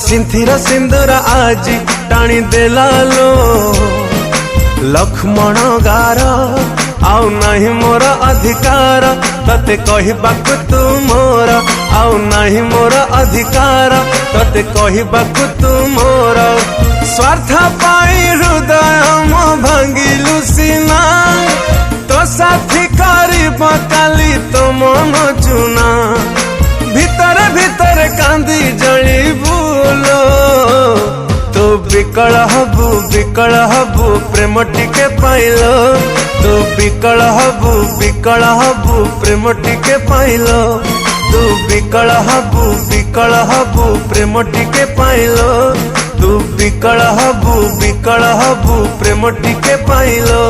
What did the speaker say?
सिंथिर सिंदूर आज टाणी देलालो लक्ष्मण गार आउ नहीं मोर अधिकार तते कहबाकु तू मोर आउ नहीं मोर अधिकार तते कहबाकु तू मोर स्वार्थ पाई हृदय मो भांगिलु सीना तो साथी करिब काली तो मन चुना भीतर भीतर कांदी जली बुलो तू विकल हबु प्रेम टिके पाइलो तू विकल हबु प्रेम टिके पाइलो तू विकल हबु प्रेम टिके पाइलो तू विकल हबु प्रेम टिके पाइलो।